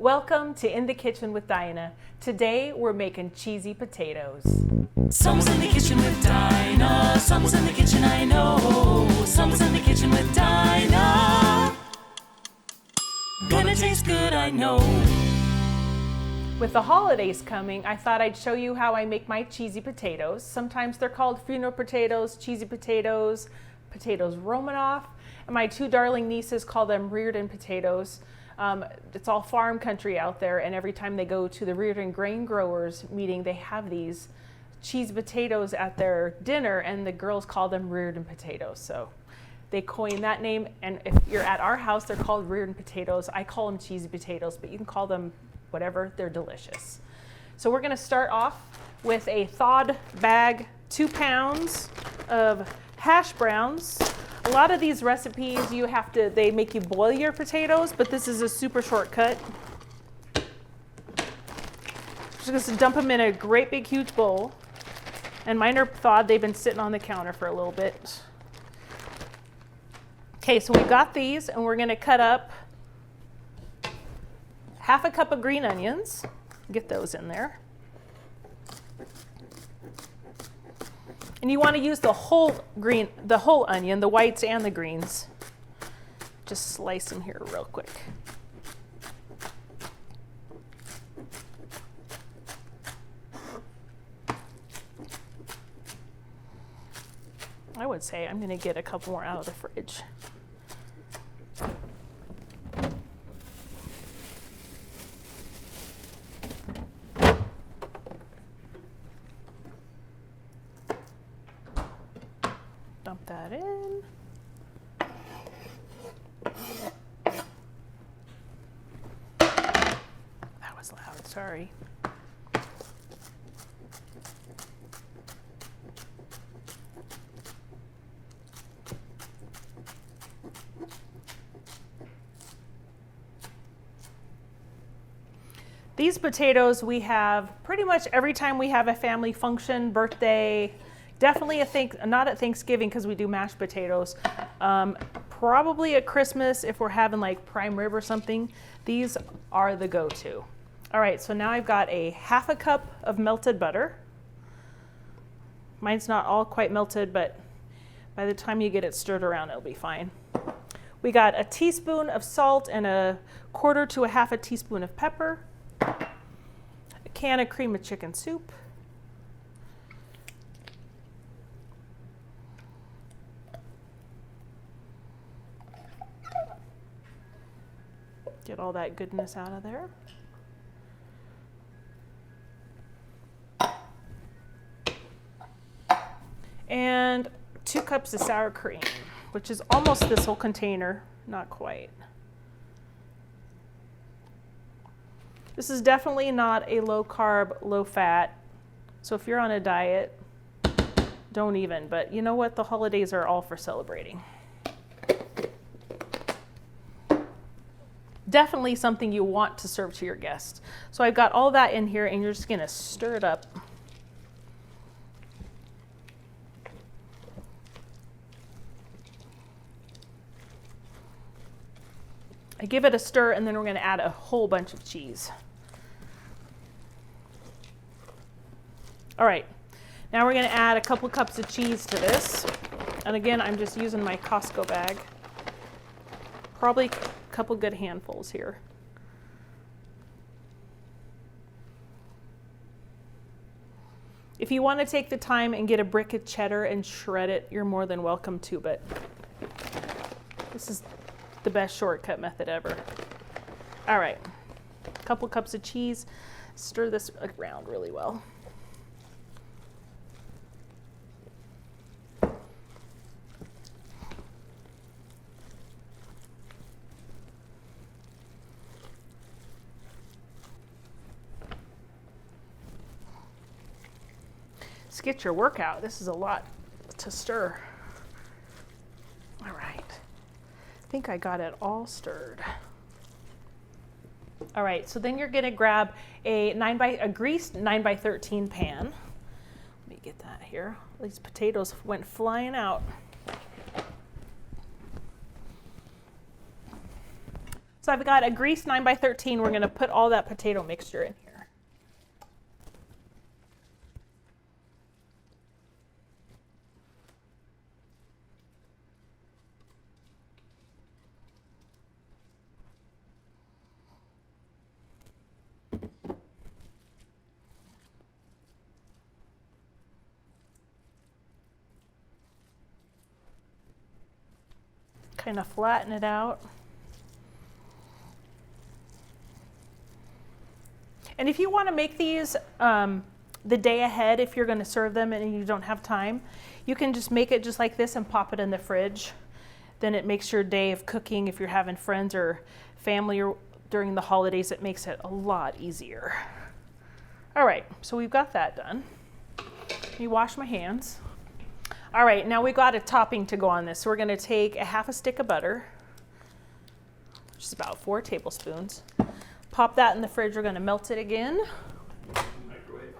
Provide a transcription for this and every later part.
Welcome to In the Kitchen with Dinah. Today we're making cheesy potatoes. Someone's in the kitchen with Dinah. Someone's in the kitchen, I know. Someone's in the kitchen with Dinah. Gonna taste good, I know. With the holidays coming, I thought I'd show you how I make my cheesy potatoes. Sometimes they're called funeral potatoes, cheesy potatoes, potatoes Romanoff, and my two darling nieces call them Reardon potatoes. It's all farm country out there, and every time they go to the Reardon grain growers meeting, they have these cheesy potatoes at their dinner, and the girls call them Reardon potatoes. So they coined that name, and if you're at our house, they're called Reardon potatoes. I call them cheesy potatoes, but you can call them whatever, they're delicious. So we're gonna start off with a thawed bag, 2 pounds of hash browns. A lot of these recipes, they make you boil your potatoes, but this is a super shortcut. Just gonna dump them in a great big huge bowl. And mine are thawed, they've been sitting on the counter for a little bit. Okay, so we've got these, and we're gonna cut up half a cup of green onions. Get those in there. And you want to use the whole onion, the whites and the greens. Just slice them here real quick. I would say I'm going to get a couple more out of the fridge. Dump that in. That was loud, sorry. These potatoes we have pretty much every time we have a family function, birthday, definitely not at Thanksgiving because we do mashed potatoes. Probably at Christmas if we're having like prime rib or something. These are the go-to. All right, so now I've got a half a cup of melted butter. Mine's not all quite melted, but by the time you get it stirred around, it'll be fine. We got a teaspoon of salt and a quarter to a half a teaspoon of pepper. A can of cream of chicken soup. Get all that goodness out of there. And 2 cups of sour cream, which is almost this whole container, not quite. This is definitely not a low carb, low fat. So if you're on a diet, don't even, but you know what? The holidays are all for celebrating. Definitely something you want to serve to your guests. So I've got all that in here, and you're just gonna stir it up. I give it a stir, and then we're gonna add a whole bunch of cheese. All right, now we're gonna add a couple cups of cheese to this. And again, I'm just using my Costco bag. Probably a couple good handfuls here. If you want to take the time and get a brick of cheddar and shred it, you're more than welcome to, but this is the best shortcut method ever. All right, a couple cups of cheese. Stir this around really well. Let's get your workout. This is a lot to stir. All right. I think I got it all stirred. All right, so then you're gonna grab a greased 9x13 pan. Let me get that here. These potatoes went flying out. So I've got a greased 9x13. We're going to put all that potato mixture in here. Kind of flatten it out. And if you want to make these the day ahead, if you're going to serve them and you don't have time, you can just make it just like this and pop it in the fridge. Then it makes your day of cooking, if you're having friends or family or during the holidays, it makes it a lot easier. All right, so we've got that done. Let me wash my hands. All right, now we've got a topping to go on this. So we're going to take a half a stick of butter, which is about 4 tablespoons. Pop that in the fridge. We're going to melt it again. Microwave.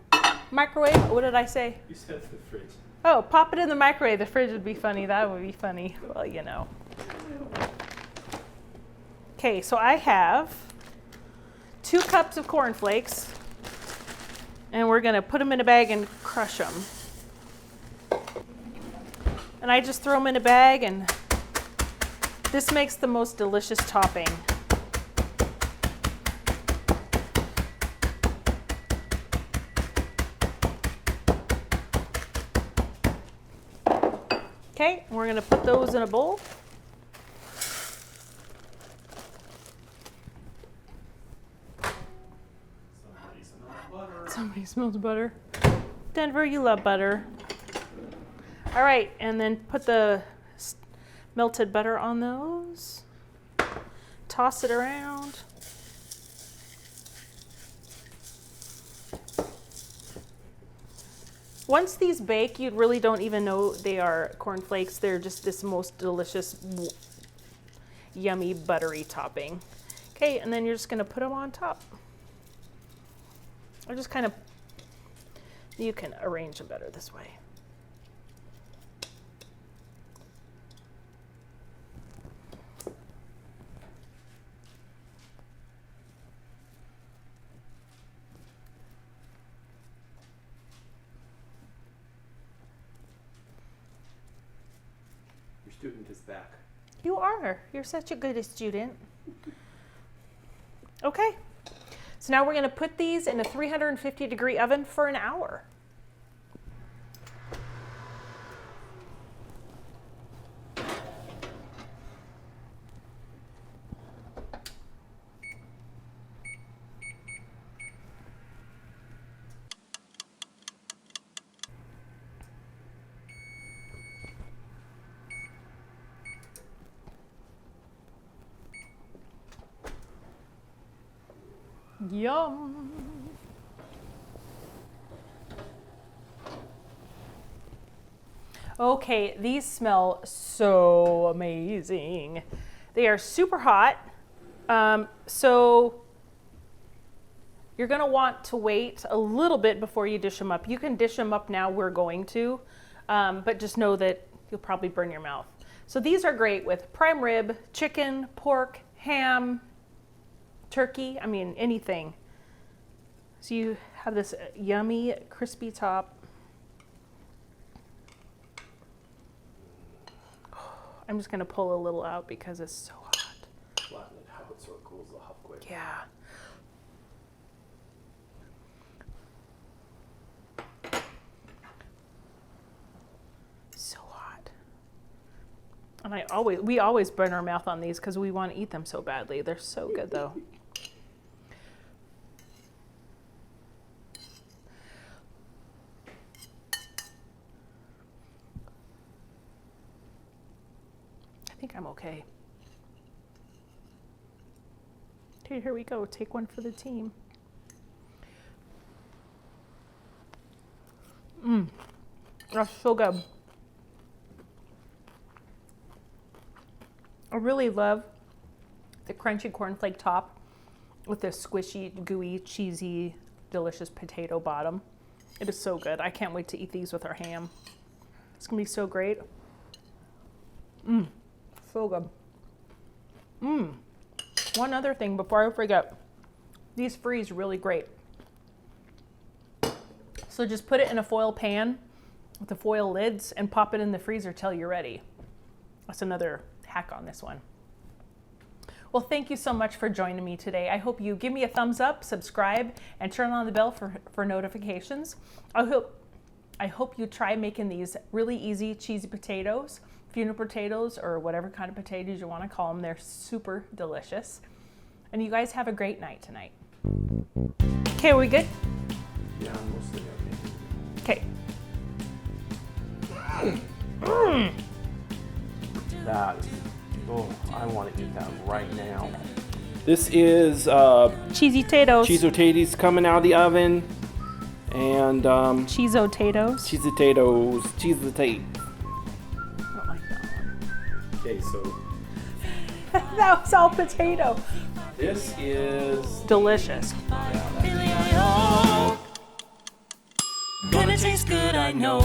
Microwave? What did I say? You said the fridge. Oh, pop it in the microwave. The fridge would be funny. That would be funny. Well, you know. Okay, so I have 2 cups of corn flakes, and we're going to put them in a bag and crush them. And I just throw them in a bag, and this makes the most delicious topping. Okay, we're going to put those in a bowl. Somebody smells butter. Denver, you love butter. All right, and then put the melted butter on those. Toss it around. Once these bake, you really don't even know they are corn flakes. They're just this most delicious, yummy, buttery topping. Okay, and then you're just gonna put them on top. Or just kind of, you can arrange them better this way. Student is back. You are. You're such a good student. Okay. So now we're going to put these in a 350-degree oven for an hour. Yum. Okay, these smell so amazing. They are super hot. So you're gonna want to wait a little bit before you dish them up. You can dish them up now, we're going to, but just know that you'll probably burn your mouth. So these are great with prime rib, chicken, pork, ham, turkey, I mean anything. So you have this yummy, crispy top. I'm just gonna pull a little out because it's so hot. Flatten it out so it cools off quick. Yeah. So hot. And we always burn our mouth on these because we want to eat them so badly. They're so good though. I think I'm okay. Okay, here we go. Take one for the team. That's so good. I really love the crunchy cornflake top with this squishy, gooey, cheesy, delicious potato bottom. It is so good. I can't wait to eat these with our ham. It's gonna be so great. So good. One other thing before I forget, these freeze really great. So just put it in a foil pan with the foil lids and pop it in the freezer till you're ready. That's another hack on this one. Well, thank you so much for joining me today. I hope you give me a thumbs up, subscribe, and turn on the bell for notifications. I hope you try making these really easy cheesy potatoes, funeral potatoes, or whatever kind of potatoes you want to call them. They're super delicious. And you guys have a great night tonight. Okay, are we good? Yeah, mostly okay. Okay. That, oh, I want to eat that right now. This is Cheesy potatoes. cheese potatoes coming out of the oven, and Cheese potatoes. cheese potatoes, cheese potatoes. I don't like that one. Okay, so That was all potato. this is Delicious. Gonna taste good, I know.